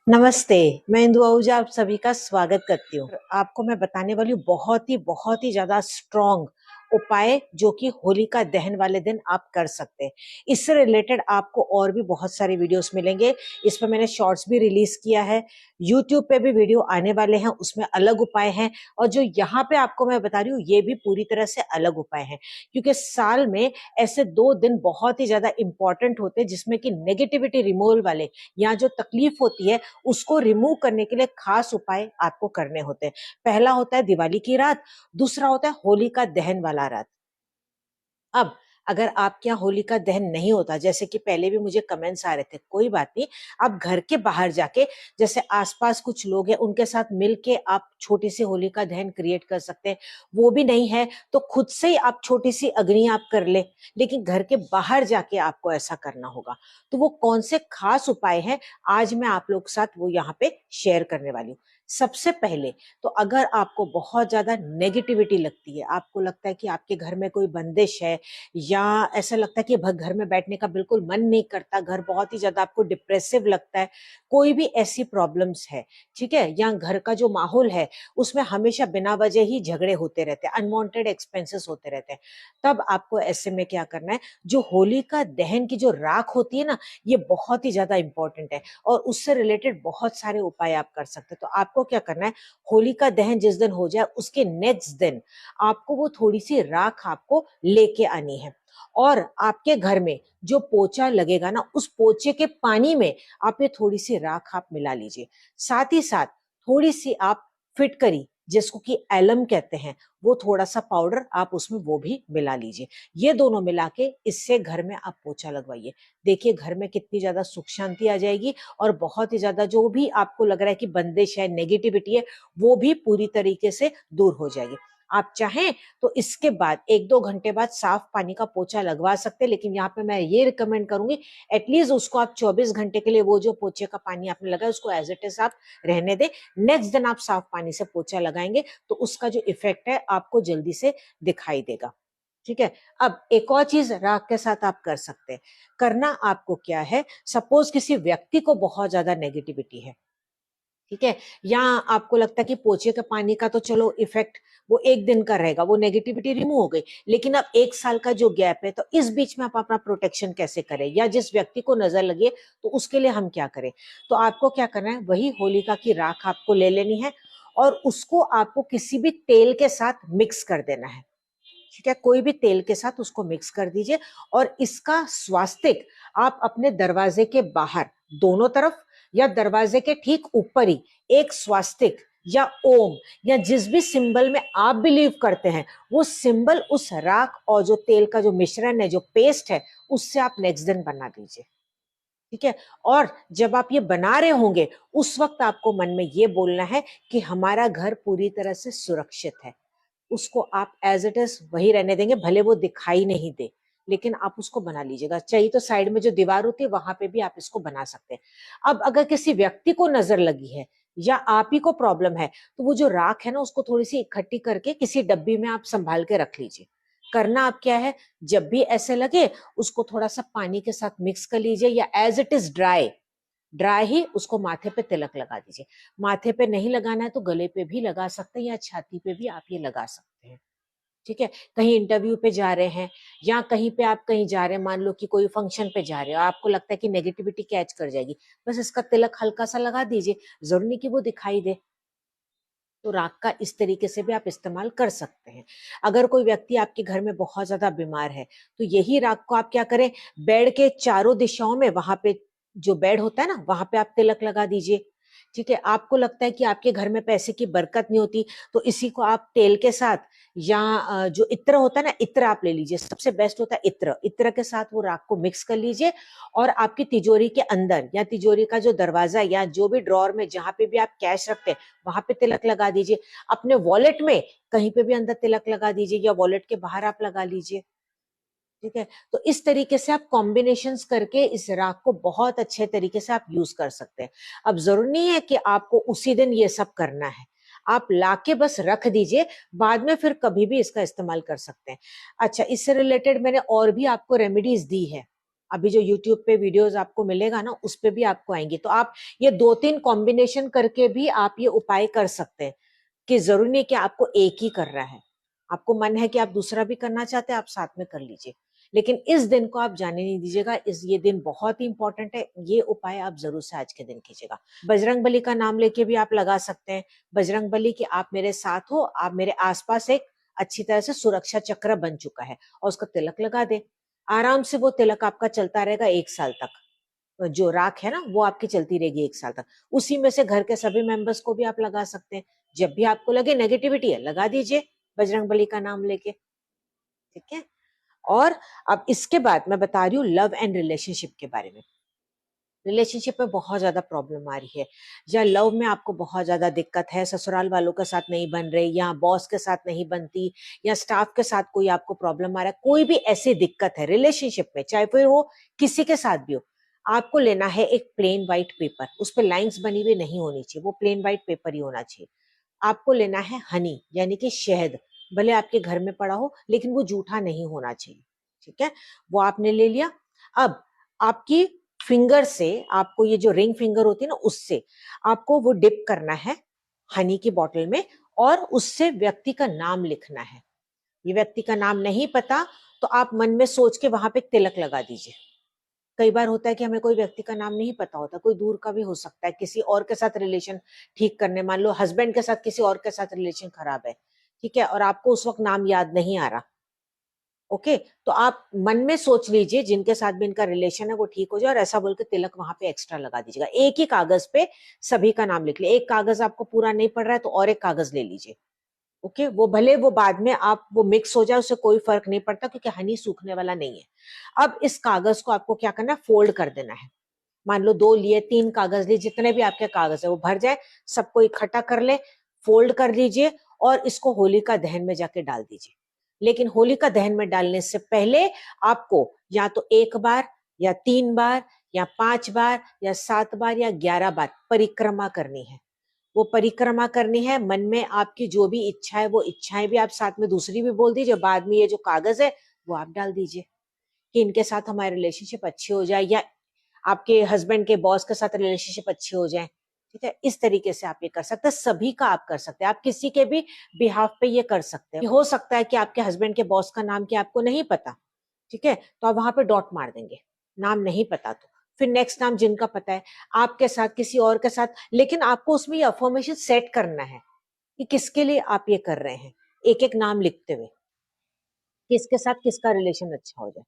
नमस्ते। मैं इंदु आहूजा आप सभी का स्वागत करती हूँ। आपको मैं बताने वाली हूँ बहुत ही ज्यादा स्ट्रॉन्ग उपाय जो कि होलिका दहन वाले दिन आप कर सकते हैं। इससे रिलेटेड आपको और भी बहुत सारे वीडियोस मिलेंगे। इस पर मैंने शॉर्ट्स भी रिलीज किया है। यूट्यूब पे भी वीडियो आने वाले हैं, उसमें अलग उपाय हैं और जो यहाँ पे आपको मैं बता रही हूँ ये भी पूरी तरह से अलग उपाय हैं, क्योंकि साल में ऐसे 2 दिन बहुत ही ज्यादा इंपॉर्टेंट होते हैं जिसमें कि नेगेटिविटी रिमूवल वाले या जो तकलीफ होती है उसको रिमूव करने के लिए खास उपाय आपको करने होते हैं। पहला होता है दिवाली की रात, दूसरा होता है होलिका दहन वाला रात। अब अगर आपके यहाँ होलिका दहन नहीं होता, जैसे कि पहले भी मुझे कमेंट्स आ रहे थे, कोई बात नहीं, आप घर के बाहर जाके जैसे आसपास कुछ लोग हैं उनके साथ मिलके आप छोटी सी होलिका दहन क्रिएट कर सकते हैं। वो भी नहीं है तो खुद से ही आप छोटी सी अग्नि आप कर ले, लेकिन घर के बाहर जाके आपको ऐसा करना होगा। तो वो कौन से खास उपाय हैं आज मैं आप लोग के साथ वो यहाँ पे शेयर करने वाली हूँ। सबसे पहले तो अगर आपको बहुत ज्यादा नेगेटिविटी लगती है, आपको लगता है कि आपके घर में कोई बंदिश है या ऐसा लगता है कि घर में बैठने का बिल्कुल मन नहीं करता, घर बहुत ही ज्यादा आपको डिप्रेसिव लगता है, कोई भी ऐसी प्रॉब्लम्स है, ठीक है, या घर का जो माहौल है उसमें हमेशा बिना वजह ही झगड़े होते रहते हैं, अनवांटेड एक्सपेंसेस होते रहते हैं, तब आपको ऐसे में क्या करना है, जो होलिका दहन की जो राख होती है ना, ये बहुत ही ज्यादा इंपॉर्टेंट है और उससे रिलेटेड बहुत सारे उपाय आप कर सकते हैं। तो आपको क्या करना है, होलिका दहन जिस दिन हो जाए उसके नेक्स्ट दिन आपको वो थोड़ी सी राख आपको लेके आनी है और आपके घर में जो पोछा लगेगा ना, उस पोछे के पानी में आप ये थोड़ी सी राख आप मिला लीजिए। साथ ही साथ थोड़ी सी आप फिटकरी, जिसको कि एलम कहते हैं, वो थोड़ा सा पाउडर आप उसमें वो भी मिला लीजिए। ये दोनों मिला के इससे घर में आप पोछा लगवाइए। देखिए घर में कितनी ज्यादा सुख शांति आ जाएगी और बहुत ही ज्यादा जो भी आपको लग रहा है कि बंदिश है, नेगेटिविटी है, वो भी पूरी तरीके से दूर हो जाएगी। आप चाहें तो इसके बाद 1-2 घंटे बाद साफ पानी का पोछा लगवा सकते हैं, लेकिन यहाँ पे मैं ये रिकमेंड करूंगी एटलीस्ट उसको आप 24 घंटे के लिए वो जो पोछे का पानी आपने लगाया उसको एज इट इज आप रहने दें। नेक्स्ट दिन आप साफ पानी से पोछा लगाएंगे तो उसका जो इफेक्ट है आपको जल्दी से दिखाई देगा। ठीक है। अब एक और चीज राख के साथ आप कर सकते हैं। करना आपको क्या है, सपोज किसी व्यक्ति को बहुत ज्यादा नेगेटिविटी है, ठीक है, या आपको लगता है कि पोछे के पानी का तो चलो इफेक्ट वो एक दिन का रहेगा, वो नेगेटिविटी रिमूव हो गई, लेकिन अब 1 साल का जो गैप है, तो इस बीच में आप अपना प्रोटेक्शन कैसे करें, या जिस व्यक्ति को नजर लगे तो उसके लिए हम क्या करें। तो आपको क्या करना है, वही होलिका की राख आपको ले लेनी है और उसको आपको किसी भी तेल के साथ मिक्स कर देना है। ठीक है, कोई भी तेल के साथ उसको मिक्स कर दीजिए और इसका स्वास्तिक आप अपने दरवाजे के बाहर दोनों तरफ या दरवाजे के ठीक ऊपर ही एक स्वास्तिक या ओम या जिस भी सिंबल में आप बिलीव करते हैं वो सिंबल उस राख और जो तेल का जो मिश्रण है, जो पेस्ट है, उससे आप नेक्स्ट दिन बना दीजिए। ठीक है। और जब आप ये बना रहे होंगे उस वक्त आपको मन में ये बोलना है कि हमारा घर पूरी तरह से सुरक्षित है। उसको आप एज इट इज वही रहने देंगे, भले वो दिखाई नहीं दे, लेकिन आप उसको बना लीजिएगा। चाहिए तो साइड में जो दीवार होती है वहां पे भी आप इसको बना सकते हैं। अब अगर किसी व्यक्ति को नजर लगी है या आप ही को प्रॉब्लम है तो वो जो राख है ना, उसको थोड़ी सी इकट्ठी करके किसी डब्बी में आप संभाल के रख लीजिए। करना आप क्या है, जब भी ऐसे लगे उसको थोड़ा सा पानी के साथ मिक्स कर लीजिए या as it is dry dry ही उसको माथे पे तिलक लगा दीजिए। माथे पे नहीं लगाना है तो गले पे भी लगा सकते हैं या छाती पे भी आप ये लगा सकते हैं। ठीक है। कहीं इंटरव्यू पे जा रहे हैं या कहीं पे आप कहीं जा रहे हैं, मान लो कि कोई फंक्शन पे जा रहे हो, आपको लगता है कि नेगेटिविटी कैच कर जाएगी, बस इसका तिलक हल्का सा लगा दीजिए, जरूरी नहीं कि वो दिखाई दे। तो राख का इस तरीके से भी आप इस्तेमाल कर सकते हैं। अगर कोई व्यक्ति आपके घर में बहुत ज्यादा बीमार है तो यही राख को आप क्या करें, बेड के चारों दिशाओं में, वहां पे जो बेड होता है ना वहां पे आप तिलक लगा दीजिए। ठीक है। आपको लगता है कि आपके घर में पैसे की बरकत नहीं होती तो इसी को आप तेल के साथ या जो इत्र होता है ना, इत्र आप ले लीजिए, सबसे बेस्ट होता है इत्र। इत्र के साथ वो राख को मिक्स कर लीजिए और आपकी तिजोरी के अंदर या तिजोरी का जो दरवाजा या जो भी ड्रॉर में जहां पे भी आप कैश रखते हैं वहां पे तिलक लगा दीजिए। अपने वॉलेट में कहीं पे भी अंदर तिलक लगा दीजिए या वॉलेट के बाहर आप लगा लीजिए। ठीक है। तो इस तरीके से आप कॉम्बिनेशंस करके इस राख को बहुत अच्छे तरीके से आप यूज कर सकते हैं। अब जरूरी नहीं है कि आपको उसी दिन ये सब करना है, आप लाके बस रख दीजिए, बाद में फिर कभी भी इसका इस्तेमाल कर सकते हैं। अच्छा, इससे रिलेटेड मैंने और भी आपको रेमेडीज दी है, अभी जो YouTube पे वीडियोस आपको मिलेगा ना, उस पे भी आपको आएंगी। तो आप ये 2-3 कॉम्बिनेशन करके भी आप ये उपाय कर सकते हैं, कि जरूरी नहीं कि आपको एक ही कर रहा है। आपको मन है कि आप दूसरा भी करना चाहते हैं, आप साथ में कर लीजिए, लेकिन इस दिन को आप जाने नहीं दीजिएगा। ये दिन बहुत ही इंपॉर्टेंट है। ये उपाय आप जरूर से आज के दिन कीजिएगा। बजरंग बली का नाम लेके भी आप लगा सकते हैं। बजरंग बली की आप मेरे साथ हो, आप मेरे आसपास एक अच्छी तरह से सुरक्षा चक्र बन चुका है, और उसका तिलक लगा दे। आराम से वो तिलक आपका चलता रहेगा 1 साल तक। जो राख है ना, वो आपकी चलती रहेगी 1 साल तक। उसी में से घर के सभी मेंबर्स को भी आप लगा सकते हैं। जब भी आपको लगे नेगेटिविटी है, लगा दीजिए बजरंग बली का नाम लेके, ठीक है। और अब इसके बाद मैं बता रही हूँ लव एंड रिलेशनशिप के बारे में। रिलेशनशिप में बहुत ज्यादा प्रॉब्लम आ रही है, या लव में आपको बहुत ज्यादा दिक्कत है, ससुराल वालों के साथ नहीं बन रही, या बॉस के साथ नहीं बनती, या स्टाफ के साथ कोई आपको प्रॉब्लम आ रहा है, कोई भी ऐसी दिक्कत है रिलेशनशिप में, चाहे फिर वो किसी के साथ भी हो, आपको लेना है एक प्लेन व्हाइट पेपर। उस पर लाइंस बनी हुई नहीं होनी चाहिए, वो प्लेन व्हाइट पेपर ही होना चाहिए। आपको लेना है हनी, यानी कि शहद। भले आपके घर में पड़ा हो, लेकिन वो जूठा नहीं होना चाहिए, ठीक है। वो आपने ले लिया। अब आपकी फिंगर से, आपको ये जो रिंग फिंगर होती है ना, उससे आपको वो डिप करना है हनी की बॉटल में, और उससे व्यक्ति का नाम लिखना है। ये व्यक्ति का नाम नहीं पता तो आप मन में सोच के वहां पे तिलक लगा दीजिए। कई बार होता है कि हमें कोई व्यक्ति का नाम नहीं पता होता, कोई दूर का भी हो सकता है, किसी और के साथ रिलेशन ठीक करने, मान लो हस्बैंड के साथ किसी और के साथ रिलेशन खराब है, ठीक है, और आपको उस वक्त नाम याद नहीं आ रहा, ओके, तो आप मन में सोच लीजिए जिनके साथ भी इनका रिलेशन है वो ठीक हो जाए, और ऐसा बोल के तिलक वहां पे एक्स्ट्रा लगा दीजिएगा। एक ही कागज पे सभी का नाम लिख लिया। एक कागज आपको पूरा नहीं पड़ रहा है तो और एक कागज ले लीजिए, ओके। वो भले वो बाद में आप वो मिक्स हो जाए, उससे कोई फर्क नहीं पड़ता, क्योंकि हनी सूखने वाला नहीं है। अब इस कागज को आपको क्या करना है, फोल्ड कर देना है। मान लो 2 लिए, 3 कागज लिए, जितने भी आपके कागज है वो भर जाए, सबको इकट्ठा कर ले, फोल्ड कर लीजिए, और इसको होलिका दहन में जाके डाल दीजिए। लेकिन होलिका दहन में डालने से पहले आपको या तो 1 बार, या 3 बार, या 5 बार, या 7 बार, या 11 बार परिक्रमा करनी है। वो परिक्रमा करनी है। मन में आपकी जो भी इच्छा है, वो इच्छाएं भी आप साथ में दूसरी भी बोल दीजिए। बाद में ये जो कागज है वो आप डाल दीजिए, कि इनके साथ हमारी रिलेशनशिप अच्छी हो जाए, या आपके हस्बैंड के बॉस के साथ रिलेशनशिप अच्छी हो जाए, ठीक है। इस तरीके से आप ये कर सकते हैं। सभी का आप कर सकते हैं, आप किसी के भी बिहाफ पे ये कर सकते हैं। हो सकता है कि आपके हस्बैंड के बॉस का नाम क्या आपको नहीं पता, ठीक है, तो आप वहां पे डॉट मार देंगे, नाम नहीं पता तो फिर नेक्स्ट नाम जिनका पता है, आपके साथ किसी और के साथ। लेकिन आपको उसमें ये अफर्मेशन सेट करना है कि किसके लिए आप ये कर रहे हैं, एक एक नाम लिखते हुए, किसके साथ किसका रिलेशन अच्छा हो जाए,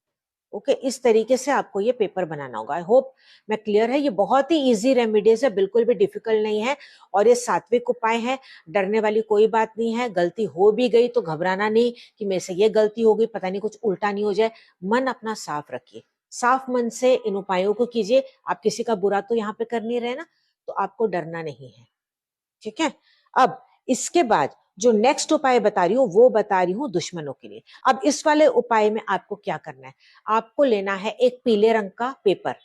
ओके। इस तरीके से आपको ये पेपर बनाना होगा। आई होप मैं क्लियर है। ये बहुत ही इजी रेमेडीज है, बिल्कुल भी डिफिकल्ट नहीं है, और ये सात्विक उपाय है। डरने वाली कोई बात नहीं है। गलती हो भी गई तो घबराना नहीं कि मेरे से ये गलती हो गई, पता नहीं कुछ उल्टा नहीं हो जाए। मन अपना साफ रखिए, साफ मन से इन उपायों को कीजिए। आप किसी का बुरा तो यहाँ पे कर नहीं रहे ना, तो आपको डरना नहीं है, ठीक है। अब इसके बाद जो नेक्स्ट उपाय बता रही हूँ, वो बता रही हूँ दुश्मनों के लिए। अब इस वाले उपाय में आपको क्या करना है, आपको लेना है एक पीले रंग का पेपर।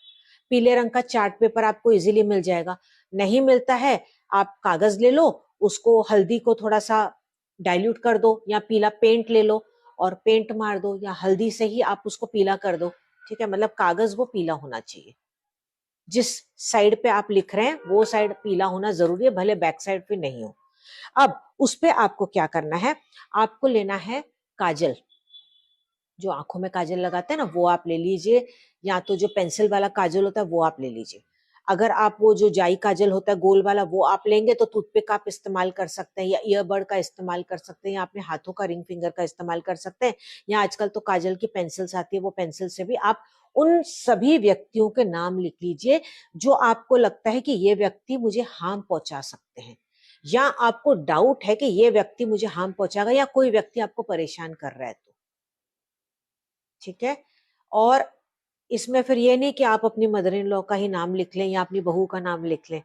पीले रंग का चार्ट पेपर आपको इजीली मिल जाएगा। नहीं मिलता है, आप कागज ले लो, उसको हल्दी को थोड़ा सा डाइल्यूट कर दो, या पीला पेंट ले लो और पेंट मार दो, या हल्दी से ही आप उसको पीला कर दो, ठीक है। मतलब कागज वो पीला होना चाहिए। जिस साइड पे आप लिख रहे हैं वो साइड पीला होना जरूरी है, भले बैक साइड पे नहीं हो। अब उस पे आपको क्या करना है, आपको लेना है काजल। जो आंखों में काजल लगाते हैं ना, वो आप ले लीजिए, या तो जो पेंसिल वाला काजल होता है वो आप ले लीजिए। अगर आप वो जो जाई काजल होता है गोल वाला, वो आप लेंगे तो टूथपिक आप इस्तेमाल कर सकते हैं, या ईयरबड का इस्तेमाल कर सकते हैं, या अपने हाथों का रिंग फिंगर का इस्तेमाल कर सकते हैं, या आजकल तो काजल की पेंसिल्स आती है, वो पेंसिल से भी आप उन सभी व्यक्तियों के नाम लिख लीजिए जो आपको लगता है कि ये व्यक्ति मुझे हार्म पहुंचा सकते हैं, या आपको डाउट है कि ये व्यक्ति मुझे हार्म पहुंचाएगा, या कोई व्यक्ति आपको परेशान कर रहा है तो, ठीक है। और इसमें फिर ये नहीं कि आप अपनी मदर इन लॉ का ही नाम लिख लें या अपनी बहू का नाम लिख लें,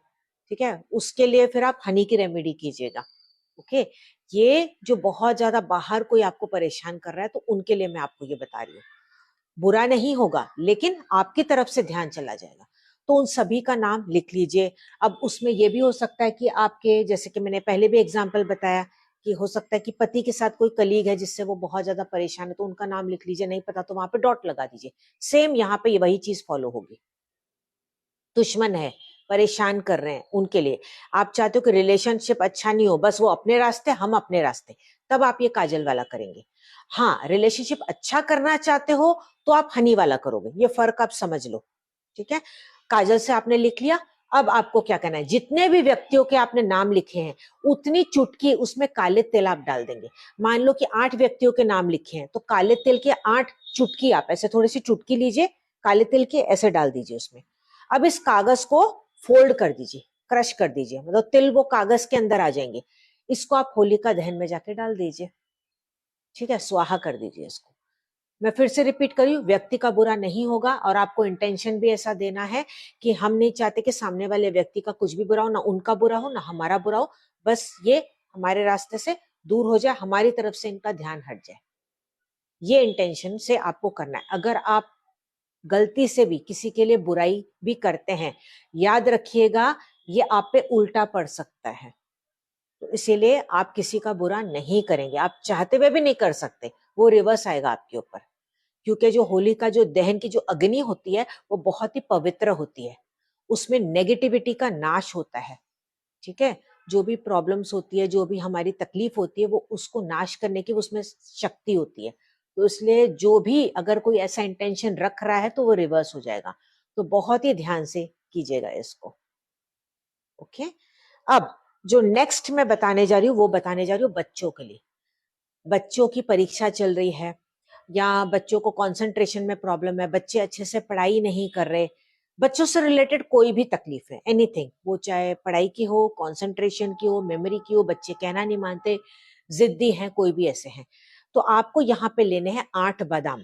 ठीक है। उसके लिए फिर आप हनी की रेमेडी कीजिएगा, ओके। ये जो बहुत ज्यादा बाहर कोई आपको परेशान कर रहा है तो उनके लिए मैं आपको ये बता रही हूँ। बुरा नहीं होगा, लेकिन आपकी तरफ से ध्यान चला जाएगा। तो उन सभी का नाम लिख लीजिए। अब उसमें यह भी हो सकता है कि आपके, जैसे कि मैंने पहले भी एग्जाम्पल बताया कि हो सकता है कि पति के साथ कोई कलीग है जिससे वो बहुत ज्यादा परेशान है, तो उनका नाम लिख लीजिए, नहीं पता तो वहां पे डॉट लगा दीजिए। सेम यहाँ पे वही चीज फॉलो होगी। दुश्मन है, परेशान कर रहे हैं, उनके लिए आप चाहते हो कि रिलेशनशिप अच्छा नहीं हो, बस वो अपने रास्ते हम अपने रास्ते, तब आप ये काजल वाला करेंगे। हाँ, रिलेशनशिप अच्छा करना चाहते हो तो आप हनी वाला करोगे। ये फर्क आप समझ लो, ठीक है। काजल से आपने लिख लिया। अब आपको क्या करना है, जितने भी व्यक्तियों के आपने नाम लिखे हैं उतनी चुटकी उसमें काले तिल आप डाल देंगे। मान लो कि 8 व्यक्तियों के नाम लिखे हैं तो काले तिल के 8 चुटकी आप ऐसे थोड़ी सी चुटकी लीजिए, काले तिल के ऐसे डाल दीजिए उसमें। अब इस कागज को फोल्ड कर दीजिए, क्रश कर दीजिए, मतलब तिल वो कागज के अंदर आ जाएंगे। इसको आप होलिका दहन में जाके डाल दीजिए, ठीक है, स्वाहा कर दीजिए इसको। मैं फिर से रिपीट करी, व्यक्ति का बुरा नहीं होगा और आपको इंटेंशन भी ऐसा देना है कि हम नहीं चाहते कि सामने वाले व्यक्ति का कुछ भी बुरा हो, ना उनका बुरा हो ना हमारा बुरा हो, बस ये हमारे रास्ते से दूर हो जाए, हमारी तरफ से इनका ध्यान हट जाए। ये इंटेंशन से आपको करना है। अगर आप गलती से भी किसी के लिए बुराई भी करते हैं, याद रखिएगा ये आप पे उल्टा पड़ सकता है, तो इसीलिए आप किसी का बुरा नहीं करेंगे। आप चाहते हुए भी नहीं कर सकते, वो रिवर्स आएगा आपके ऊपर। क्योंकि जो होली का जो दहन की जो अग्नि होती है वो बहुत ही पवित्र होती है, उसमें नेगेटिविटी का नाश होता है, ठीक है। जो भी प्रॉब्लम्स होती है, जो भी हमारी तकलीफ होती है, वो उसको नाश करने की उसमें शक्ति होती है। तो इसलिए जो भी अगर कोई ऐसा इंटेंशन रख रहा है तो वो रिवर्स हो जाएगा। तो बहुत ही ध्यान से कीजिएगा इसको, ओके। अब जो नेक्स्ट मैं बताने जा रही हूँ वो बताने जा रही हूँ बच्चों के लिए। बच्चों की परीक्षा चल रही है या बच्चों को कंसंट्रेशन में प्रॉब्लम है, बच्चे अच्छे से पढ़ाई नहीं कर रहे, बच्चों से रिलेटेड कोई भी तकलीफ है, एनीथिंग, वो चाहे पढ़ाई की हो, कंसंट्रेशन की हो, मेमोरी की हो, बच्चे कहना नहीं मानते, जिद्दी हैं, कोई भी ऐसे हैं, तो आपको यहाँ पे लेने हैं 8 बादाम।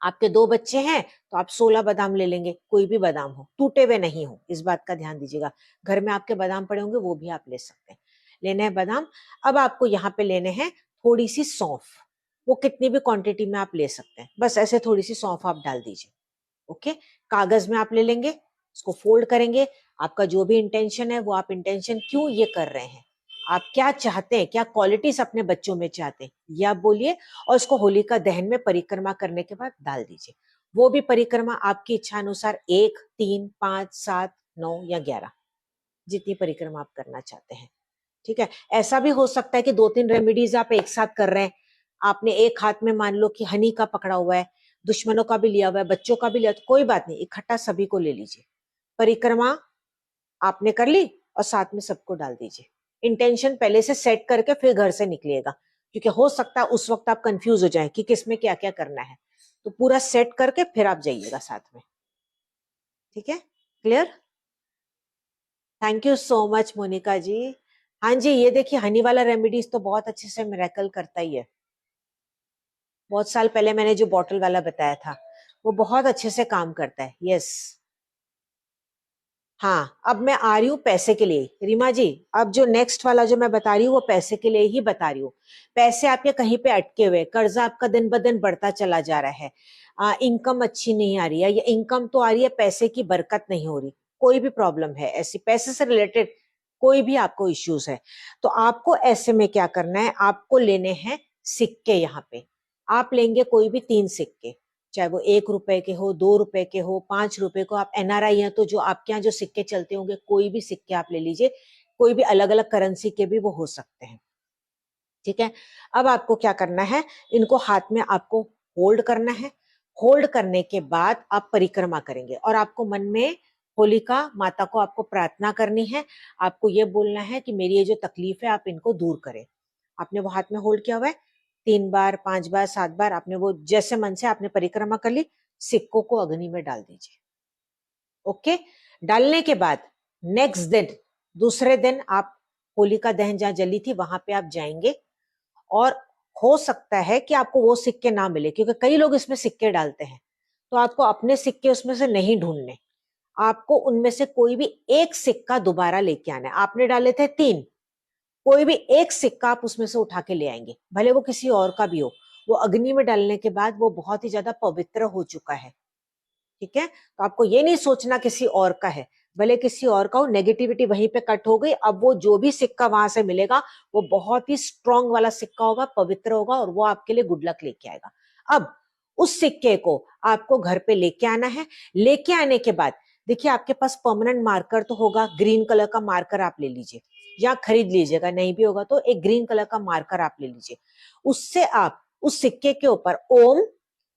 आपके 2 बच्चे हैं तो आप 16 बादाम ले लेंगे, कोई भी बादाम हो, टूटे हुए नहीं हो, इस बात का ध्यान दीजिएगा। घर में आपके बादाम पड़े होंगे वो भी आप ले सकते हैं, लेने हैं बादाम। अब आपको यहाँ पे लेने हैं थोड़ी सी सौंफ, वो कितनी भी क्वांटिटी में आप ले सकते हैं, बस ऐसे थोड़ी सी सौंफ आप डाल दीजिए, ओके। कागज में आप ले लेंगे, उसको फोल्ड करेंगे। आपका जो भी इंटेंशन है वो आप इंटेंशन क्यों ये कर रहे हैं, आप क्या चाहते हैं, क्या क्वालिटीज अपने बच्चों में चाहते हैं, ये आप बोलिए। और इसको होलिका दहन में परिक्रमा करने के बाद डाल दीजिए। वो भी परिक्रमा आपकी इच्छा अनुसार 1, 3, 5, 7, 9 या 11, जितनी परिक्रमा आप करना चाहते हैं, ठीक है। ऐसा भी हो सकता है कि 2-3 रेमेडीज आप एक साथ कर रहे हैं। आपने एक हाथ में मान लो कि हनी का पकड़ा हुआ है, दुश्मनों का भी लिया हुआ है, बच्चों का भी लिया, तो कोई बात नहीं, इकट्ठा सभी को ले लीजिए। परिक्रमा आपने कर ली और साथ में सबको डाल दीजिए। इंटेंशन पहले से सेट करके फिर घर से निकलिएगा, क्योंकि हो सकता है उस वक्त आप कंफ्यूज हो जाए कि किसमें क्या क्या करना है, तो पूरा सेट करके फिर आप जाइएगा साथ में, ठीक है। Clear? Thank you so much Monika ji. हाँ जी, ये देखिए हनी वाला रेमेडीज तो बहुत अच्छे से मिरेकल करता ही है। बहुत साल पहले मैंने जो बॉटल वाला बताया था वो बहुत अच्छे से काम करता है, यस। हाँ, अब मैं आ रही हूँ पैसे के लिए, रीमा जी। अब जो नेक्स्ट वाला जो मैं बता रही हूँ वो पैसे के लिए ही बता रही हूँ। पैसे आपके कहीं पे अटके हुए, कर्जा आपका दिन ब दिन बढ़ता चला जा रहा है, इनकम अच्छी नहीं आ रही है, या इनकम तो आ रही है, पैसे की बरकत नहीं हो रही, कोई भी प्रॉब्लम है ऐसी, पैसे से रिलेटेड कोई भी आपको इश्यूज है, तो आपको ऐसे में क्या करना है, आपको लेने हैं सिक्के। यहाँ पे आप लेंगे कोई भी 3 सिक्के, चाहे वो 1 रुपए के हो, 2 रुपए के हो, 5 रुपए को। आप एनआरआई हैं तो जो आपके यहाँ जो सिक्के चलते होंगे कोई भी सिक्के आप ले लीजिए, कोई भी अलग अलग करेंसी के भी वो हो सकते हैं, ठीक है। अब आपको क्या करना है, इनको हाथ में आपको होल्ड करना है। होल्ड करने के बाद आप परिक्रमा करेंगे और आपको मन में होलिका माता को आपको प्रार्थना करनी है। आपको ये बोलना है कि मेरी ये जो तकलीफ है आप इनको दूर करें। आपने वो हाथ में होल्ड किया हुआ है, 3 बार, 5 बार, 7 बार आपने वो जैसे मन से आपने परिक्रमा कर ली, सिक्कों को अग्नि में डाल दीजिए, ओके। डालने के बाद नेक्स्ट दिन, दूसरे दिन आप होलिका दहन जहां जली थी वहां पे आप जाएंगे, और हो सकता है कि आपको वो सिक्के ना मिले, क्योंकि कई लोग इसमें सिक्के डालते हैं, तो आपको अपने सिक्के उसमें से नहीं ढूंढने, आपको उनमें से कोई भी एक सिक्का दोबारा लेके आना है। आपने डाले थे 3, कोई भी एक सिक्का आप उसमें से उठा के ले आएंगे, भले वो किसी और का भी हो। वो अग्नि में डालने के बाद वो बहुत ही ज्यादा पवित्र हो चुका है, ठीक है। तो आपको ये नहीं सोचना किसी और का है, भले किसी और का हो, नेगेटिविटी वहीं पे कट हो गई। अब वो जो भी सिक्का वहां से मिलेगा वो बहुत ही स्ट्रांग वाला सिक्का होगा, पवित्र होगा, और वो आपके लिए गुड लक लेके आएगा। अब उस सिक्के को आपको घर पे लेके आना है। लेके आने के बाद देखिए, आपके पास परमानेंट मार्कर तो होगा, ग्रीन कलर का मार्कर आप ले लीजिए या खरीद लीजिएगा, नहीं भी होगा तो एक ग्रीन कलर का मार्कर आप ले लीजिए। उससे आप उस सिक्के के ऊपर ओम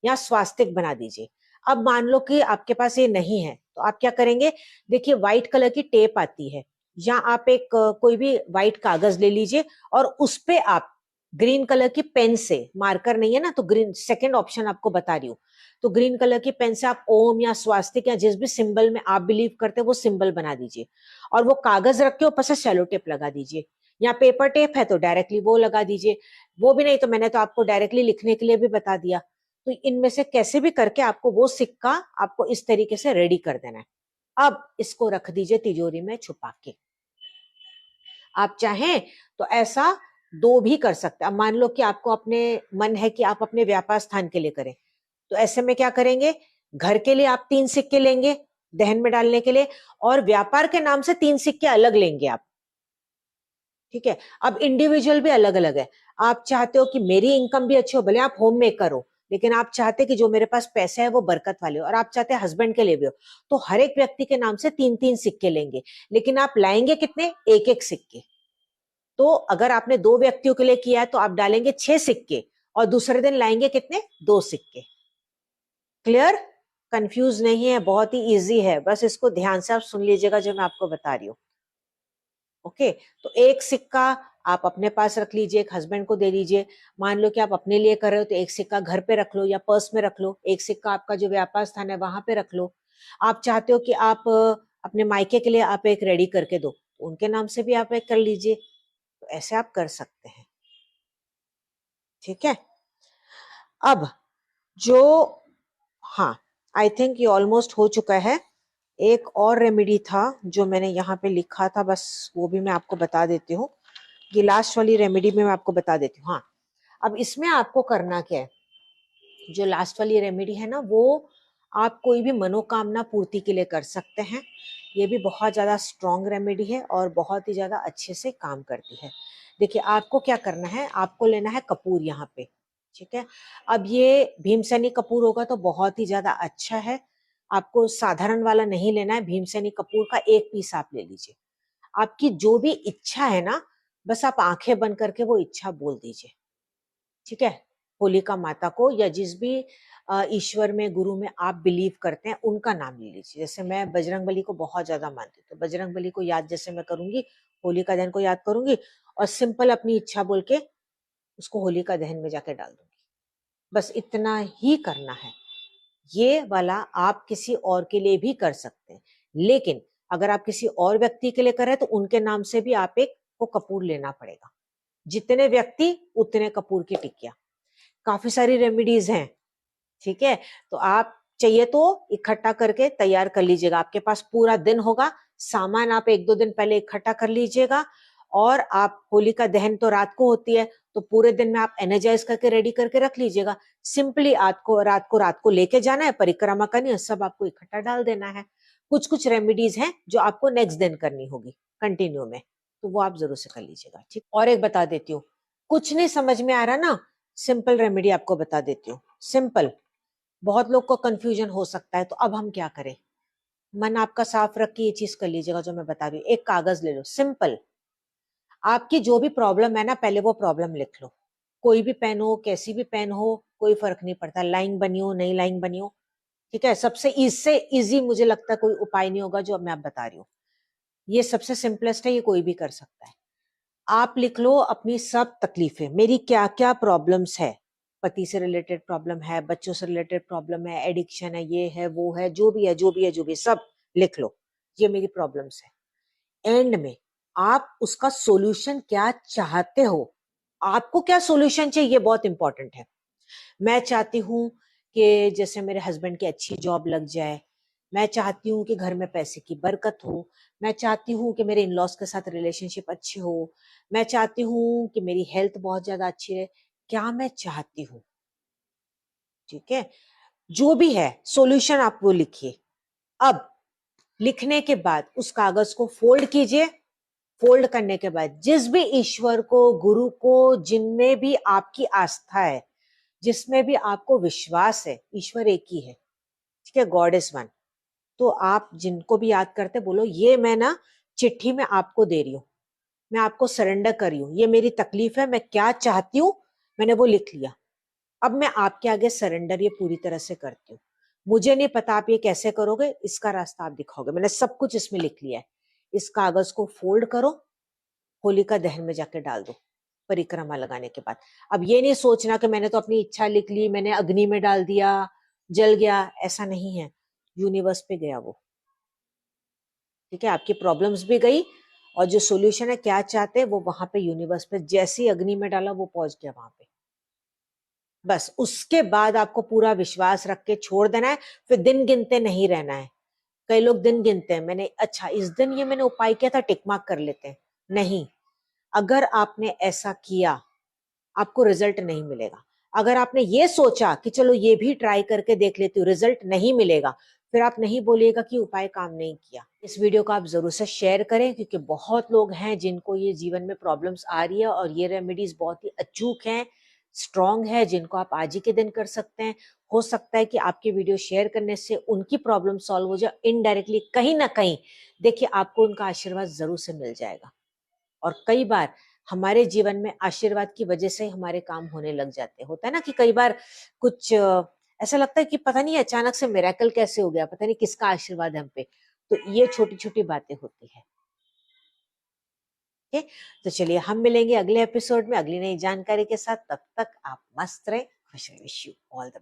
या स्वास्तिक बना दीजिए। अब मान लो कि आपके पास ये नहीं है तो आप क्या करेंगे, देखिए व्हाइट कलर की टेप आती है, या आप एक कोई भी व्हाइट कागज ले लीजिए और उस पे आप ग्रीन कलर की पेन से, मार्कर नहीं है ना तो ग्रीन, सेकंड ऑप्शन आपको बता रही हूँ, तो ग्रीन कलर की पेन से आप ओम या स्वास्तिक या जिस भी सिंबल में आप बिलीव करते हैं वो सिंबल बना दीजिए। और वो कागज रख के ऊपर से सेलो टेप लगा दीजिए, या पेपर टेप है तो डायरेक्टली वो लगा दीजिए। वो भी नहीं तो मैंने तो आपको डायरेक्टली लिखने के लिए भी बता दिया। तो इनमें से कैसे भी करके आपको वो सिक्का आपको इस तरीके से रेडी कर देना है। अब इसको रख दीजिए तिजोरी में छुपा के। आप चाहें तो ऐसा दो भी कर सकते हैं। अब मान लो कि आपको अपने मन है कि आप अपने व्यापार स्थान के लिए करें, तो ऐसे में क्या करेंगे, घर के लिए आप 3 सिक्के लेंगे दहन में डालने के लिए, और व्यापार के नाम से 3 सिक्के अलग लेंगे आप। ठीक है, अब इंडिविजुअल भी अलग अलग है। आप चाहते हो कि मेरी इनकम भी अच्छी हो, भले आप होम मेकर हो, लेकिन आप चाहते कि जो मेरे पास पैसे है वो बरकत वाले हो, और आप चाहते हैं हस्बैंड के लिए भी हो, तो हर एक व्यक्ति के नाम से 3-3 सिक्के लेंगे। लेकिन आप लाएंगे कितने, एक एक सिक्के। तो अगर आपने 2 व्यक्तियों के लिए किया है तो आप डालेंगे 6 सिक्के, और दूसरे दिन लाएंगे कितने, 2 सिक्के। क्लियर? कंफ्यूज नहीं है, बहुत ही इजी है, बस इसको ध्यान से आप सुन लीजिएगा जो मैं आपको बता रही हूँ। ओके, तो एक सिक्का आप अपने पास रख लीजिए, एक हस्बैंड को दे दीजिए। मान लो कि आप अपने लिए कर रहे हो तो एक सिक्का घर पे रख लो या पर्स में रख लो, एक सिक्का आपका जो व्यापार स्थान है वहां पे रख लो। आप चाहते हो कि आप अपने मायके के लिए आप एक रेडी करके दो, तो उनके नाम से भी आप एक कर लीजिए। तो ऐसे आप कर सकते हैं। ठीक है, अब जो, हाँ, आई थिंक ये ऑलमोस्ट हो चुका है। एक और रेमेडी था जो मैंने यहाँ पे लिखा था, बस वो भी मैं आपको बता देती हूँ। ये लास्ट वाली रेमेडी में मैं आपको बता देती हूँ। हाँ, अब इसमें आपको करना क्या है, जो लास्ट वाली रेमेडी है ना, वो आप कोई भी मनोकामना पूर्ति के लिए कर सकते हैं। ये भी बहुत ज्यादा स्ट्रॉन्ग रेमेडी है और बहुत ही ज्यादा अच्छे से काम करती है। देखिए, आपको क्या करना है, आपको लेना है कपूर यहाँ पे। ठीक है, अब ये भीमसेनी कपूर होगा तो बहुत ही ज्यादा अच्छा है। आपको साधारण वाला नहीं लेना है, भीमसेनी कपूर का एक पीस आप ले लीजिए। आपकी जो भी इच्छा है ना, बस आप आंखें बंद करके वो इच्छा बोल दीजिए। ठीक है, होलिका माता को या जिस भी ईश्वर में, गुरु में आप बिलीव करते हैं उनका नाम ले लीजिए। जैसे मैं बजरंगबली को बहुत ज्यादा मानती हूँ, तो बजरंगबली को याद जैसे मैं करूंगी, होलिका दहन को याद करूंगी, और सिंपल अपनी इच्छा बोल के उसको होलिका दहन में जाके डाल दूंगी। बस इतना ही करना है। ये वाला आप किसी और के लिए भी कर सकते हैं, लेकिन अगर आप किसी और व्यक्ति के लिए करें तो उनके नाम से भी आप एक को कपूर लेना पड़ेगा। जितने व्यक्ति उतने कपूर की टिकिया। काफी सारी रेमेडीज हैं। ठीक है, तो आप चाहिए तो इकट्ठा करके तैयार कर लीजिएगा। आपके पास पूरा दिन होगा, सामान आप 1-2 दिन पहले इकट्ठा कर लीजिएगा, और आप होलिका दहन तो रात को होती है, तो पूरे दिन में आप एनर्जाइज करके रेडी करके रख लीजिएगा। सिंपली रात को लेके जाना है, परिक्रमा करनी है, सब आपको इकट्ठा डाल देना है। कुछ कुछ रेमेडीज हैं जो आपको नेक्स्ट दिन करनी होगी कंटिन्यू में, तो वो आप जरूर से कर लीजिएगा। ठीक, और एक बता देती हूँ, कुछ नहीं समझ में आ रहा ना, सिंपल रेमेडी आपको बता देती हूँ। सिंपल, बहुत लोग को कंफ्यूजन हो सकता है, तो अब हम क्या करें, मन आपका साफ रख के ये चीज कर लीजिएगा जो मैं बता रही हूँ। एक कागज ले लो, सिंपल, आपकी जो भी प्रॉब्लम है ना, पहले वो प्रॉब्लम लिख लो। कोई भी पेन हो, कैसी भी पेन हो, कोई फर्क नहीं पड़ता, लाइन बनी हो नई लाइन बनी हो। ठीक है, सबसे इससे इजी मुझे लगता है कोई उपाय नहीं होगा जो अब मैं आप बता रही हूँ। ये सबसे सिंपलेस्ट है, ये कोई भी कर सकता है। आप लिख लो अपनी सब तकलीफें, मेरी क्या क्या प्रॉब्लम्स है। पति से रिलेटेड प्रॉब्लम है, बच्चों से रिलेटेड प्रॉब्लम है, एडिक्शन है, ये है वो है, जो भी है जो भी है जो भी है, सब लिख लो, ये मेरी प्रॉब्लम्स है। एंड में आप उसका सॉल्यूशन क्या चाहते हो, आपको क्या सॉल्यूशन चाहिए, ये बहुत इंपॉर्टेंट है। मैं चाहती हूँ कि जैसे मेरे हस्बैंड की अच्छी जॉब लग जाए, मैं चाहती हूँ कि घर में पैसे की बरकत हो, मैं चाहती हूँ कि मेरे इन-लॉज के साथ रिलेशनशिप अच्छी हो, मैं चाहती हूँ कि मेरी हेल्थ बहुत ज्यादा अच्छी रहे। क्या मैं चाहती हूँ, ठीक है, जो भी है सॉल्यूशन आप वो लिखिए। अब लिखने के बाद उस कागज को फोल्ड कीजिए। फोल्ड करने के बाद जिस भी ईश्वर को, गुरु को, जिनमें भी आपकी आस्था है, जिसमें भी आपको विश्वास है, ईश्वर एक ही है, ठीक है, गॉड इज वन। तो आप जिनको भी याद करते बोलो, ये मैं ना चिट्ठी में आपको दे रही हूं, मैं आपको सरेंडर कर रही हूं, ये मेरी तकलीफ है, मैं क्या चाहती हूं मैंने वो लिख लिया, अब मैं आपके आगे सरेंडर ये पूरी तरह से करती हूँ। मुझे नहीं पता आप ये कैसे करोगे, इसका रास्ता आप दिखाओगे, मैंने सब कुछ इसमें लिख लिया है। इस कागज को फोल्ड करो, होलिका दहन में जाके डाल दो परिक्रमा लगाने के बाद। अब ये नहीं सोचना कि मैंने तो अपनी इच्छा लिख ली, मैंने अग्नि में डाल दिया, जल गया, ऐसा नहीं है। यूनिवर्स पे गया वो, ठीक है, आपकी प्रॉब्लम्स भी गई और जो सोल्यूशन है, क्या चाहते हैं वो वहां पे यूनिवर्स पे जैसे ही अग्नि में डाला वो पहुंच गया वहां पे। बस उसके बाद आपको पूरा विश्वास रख के छोड़ देना है, फिर दिन गिनते नहीं रहना है। कई लोग दिन गिनते हैं, मैंने अच्छा इस दिन ये मैंने उपाय किया था, टिक मार्क कर लेते हैं। नहीं, अगर आपने ऐसा किया आपको रिजल्ट नहीं मिलेगा। अगर आपने ये सोचा कि चलो ये भी ट्राई करके देख लेती हूँ, रिजल्ट नहीं मिलेगा, फिर आप नहीं बोलिएगा कि उपाय काम नहीं किया। इस वीडियो को आप जरूर से शेयर करें, क्योंकि बहुत लोग हैं जिनको ये जीवन में प्रॉब्लम्स आ रही है और ये रेमेडीज बहुत ही अचूक हैं, स्ट्रॉन्ग है, जिनको आप आज ही के दिन कर सकते हैं। हो सकता है कि आपके वीडियो शेयर करने से उनकी प्रॉब्लम सॉल्व हो जाए इनडायरेक्टली, कहीं ना कहीं देखिए आपको उनका आशीर्वाद जरूर से मिल जाएगा। और कई बार हमारे जीवन में आशीर्वाद की वजह से हमारे काम होने लग जाते हैं। होता है ना कि कई बार कुछ ऐसा लगता है कि पता नहीं अचानक से मिरेकल कैसे हो गया, पता नहीं किसका आशीर्वाद हम पे। तो ये छोटी छोटी बातें होती है। ठीक है, तो चलिए हम मिलेंगे अगले एपिसोड में अगली नई जानकारी के साथ। तब तक आप मस्त रहे, खुश रहे। Wish you all the best.